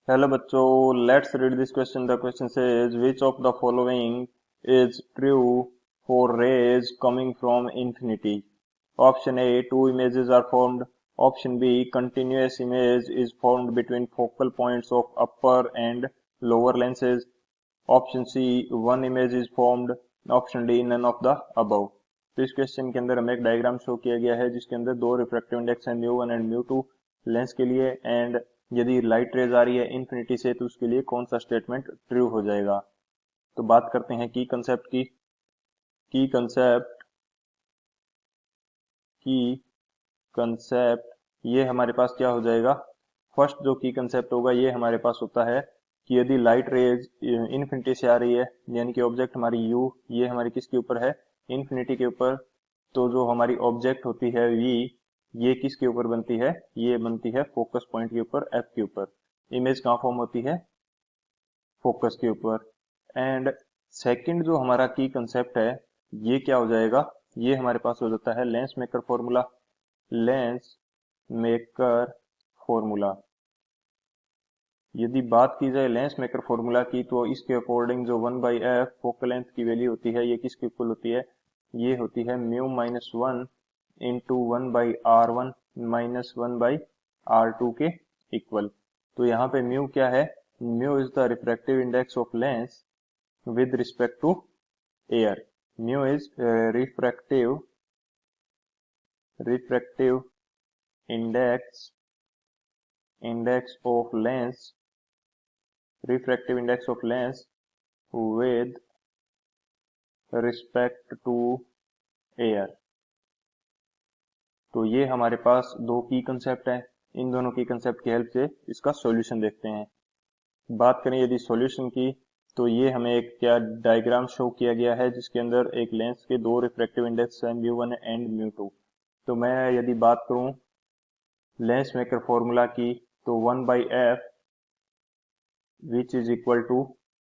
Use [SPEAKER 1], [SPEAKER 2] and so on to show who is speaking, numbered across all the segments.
[SPEAKER 1] Hello बच्चों, let's read this question. The question says which of the following is true for rays coming from infinity. Option A, two images are formed. Option B, continuous image is formed between focal points of upper and lower lenses. Option C, one image is formed. Option D, none of the above. तो इस question के अंदर हमें एक diagram show किया गया है जिसके अंदर दो रिफ्रैक्टिव इंडेक्स है mu one and mu two lens के लिए, एंड यदि लाइट रेज आ रही है इन्फिनिटी से तो उसके लिए कौन सा स्टेटमेंट ट्रू हो जाएगा. तो बात करते हैं की कंसेप्ट ये हमारे पास क्या हो जाएगा. फर्स्ट जो की कंसेप्ट होगा ये हमारे पास होता है कि यदि लाइट रेज इन्फिनिटी से आ रही है, यानी कि ऑब्जेक्ट हमारी यू ये हमारी किसके ऊपर है, इन्फिनिटी के ऊपर, तो जो हमारी ऑब्जेक्ट होती है वी ये किसके ऊपर बनती है, ये बनती है फोकस पॉइंट के ऊपर एफ के ऊपर. इमेज कहाँ फॉर्म होती है, फोकस के ऊपर. एंड सेकंड जो हमारा की कंसेप्ट है ये क्या हो जाएगा, ये हमारे पास हो जाता है lens maker formula. Lens maker formula, यदि बात की जाए लेंस मेकर फॉर्मूला की तो इसके अकॉर्डिंग जो 1/f फोकल लेंथ की वैल्यू होती है ये किसके इक्वल होती है, ये होती है mu minus one into 1/r1 minus 1/r2 के इक्वल. तो यहाँ पे म्यू क्या है, mu is the refractive index of lens with respect to air. Mu is refractive index of lens refractive index of lens with respect to air. तो ये हमारे पास दो की कंसेप्ट है. इन दोनों की कंसेप्ट की हेल्प से इसका सॉल्यूशन देखते हैं. बात करें यदि सॉल्यूशन की तो ये हमें एक क्या डायग्राम शो किया गया है जिसके अंदर एक लेंस के दो रिफ्रैक्टिव इंडेक्स है mu one and mu two. तो मैं यदि बात करूं लेंस मेकर फॉर्मूला की तो 1/f which is equal to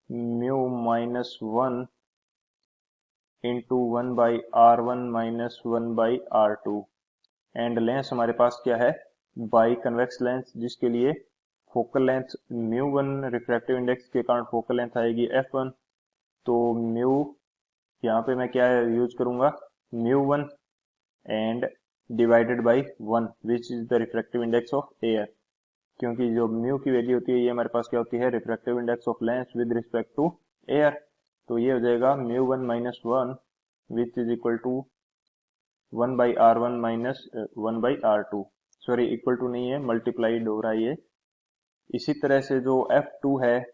[SPEAKER 1] mu minus 1 into 1/r1 minus 1/r2. And lens हमारे पास क्या है, बाई कन्वेक्स लेंस, जिसके लिए focal length mu one refractive index के कारण फोकल लेंथ आएगी f1. तो म्यू यहाँ पे मैं क्या यूज करूंगा, mu one and divided by one which is the refractive index of air. क्योंकि जो म्यू की वैल्यू होती है ये हमारे पास क्या होती है, refractive index of lens with respect to air. तो ये हो जाएगा mu one minus one which is equal to 1/r1 minus 1/r2. Sorry equal to नहीं है, मल्टीप्लाइड हो रहा है ये. इसी तरह से जो f2 है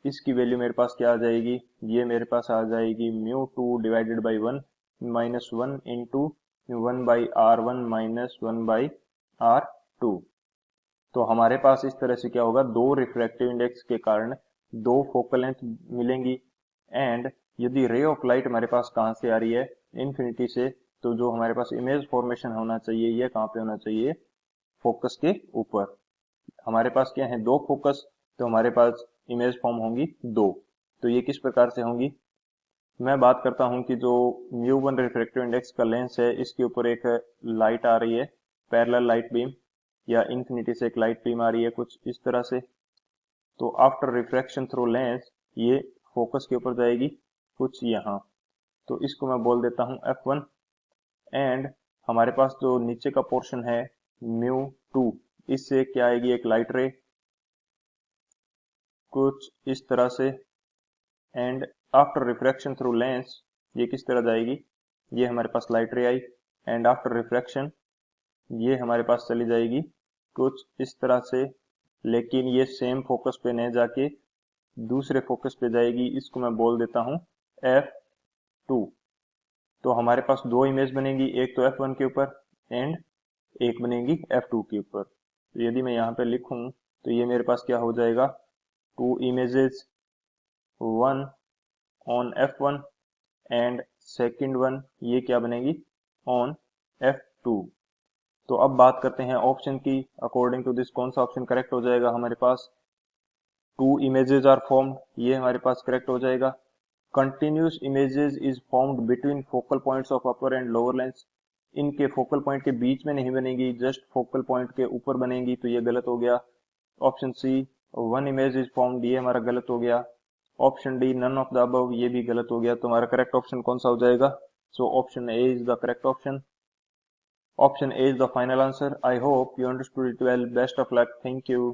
[SPEAKER 1] इसकी वैल्यू मेरे पास क्या आ जाएगी, ये मेरे पास आ जाएगी mu two divided by one minus one into 1/r1 minus 1/r2. तो हमारे पास इस तरह से क्या होगा, दो रिफ्रैक्टिव इंडेक्स के कारण दो फोकल लेंथ मिलेंगी. एंड यदि रे ऑफ लाइट हमारे पास कहाँ से आ रही है, इन्फिनिटी से, तो जो हमारे पास इमेज फॉर्मेशन होना चाहिए ये कहाँ पे होना चाहिए, फोकस के ऊपर. हमारे पास क्या है, दो फोकस, तो हमारे पास इमेज फॉर्म होंगी दो. तो ये किस प्रकार से होंगी, मैं बात करता हूं कि जो म्यू वन रिफ्रैक्टिव इंडेक्स का लेंस है इसके ऊपर एक लाइट आ रही है, पैरेलल लाइट बीम, या इन्फिनिटी से एक लाइट बीम आ रही है कुछ इस तरह से. तो आफ्टर रिफ्रैक्शन थ्रू लेंस ये फोकस के ऊपर जाएगी कुछ यहाँ. तो इसको मैं बोल देता हूँ f1. एंड हमारे पास जो नीचे का पोर्शन है म्यू टू, इससे क्या आएगी, एक लाइट रे कुछ इस तरह से. And after refraction through lens ये किस तरह जाएगी, ये हमारे पास लाइट रे आई. एंड आफ्टर रिफ्रैक्शन ये हमारे पास चली जाएगी कुछ इस तरह से, लेकिन ये सेम फोकस पे नहीं जाके दूसरे फोकस पे जाएगी. इसको मैं बोल देता हूं f2. तो हमारे पास दो इमेज बनेगी, एक तो f1 के ऊपर एंड एक बनेगी f2 के ऊपर. तो यदि मैं यहाँ पे लिखूं तो ये मेरे पास क्या हो जाएगा, two images, one on f1 and second one ये क्या बनेगी, ऑन f2. तो अब बात करते हैं ऑप्शन की. अकॉर्डिंग टू दिस कौन सा ऑप्शन करेक्ट हो जाएगा हमारे पास, टू इमेजेस आर फॉर्म्ड, ये हमारे पास करेक्ट हो जाएगा. Continuous images is formed between focal points of upper and lower lens, इनके फोकल पॉइंट के बीच में नहीं बनेगी, जस्ट फोकल पॉइंट के ऊपर बनेगी, तो ये गलत हो गया. Option C, one image is formed, ये हमारा गलत हो गया। Option D none of the above, ये भी गलत हो गया। तो हमारा करेक्ट ऑप्शन कौन सा हो जाएगा? So option A is the correct option. Option A is the final answer. I hope you understood it well. Best of luck. Thank you.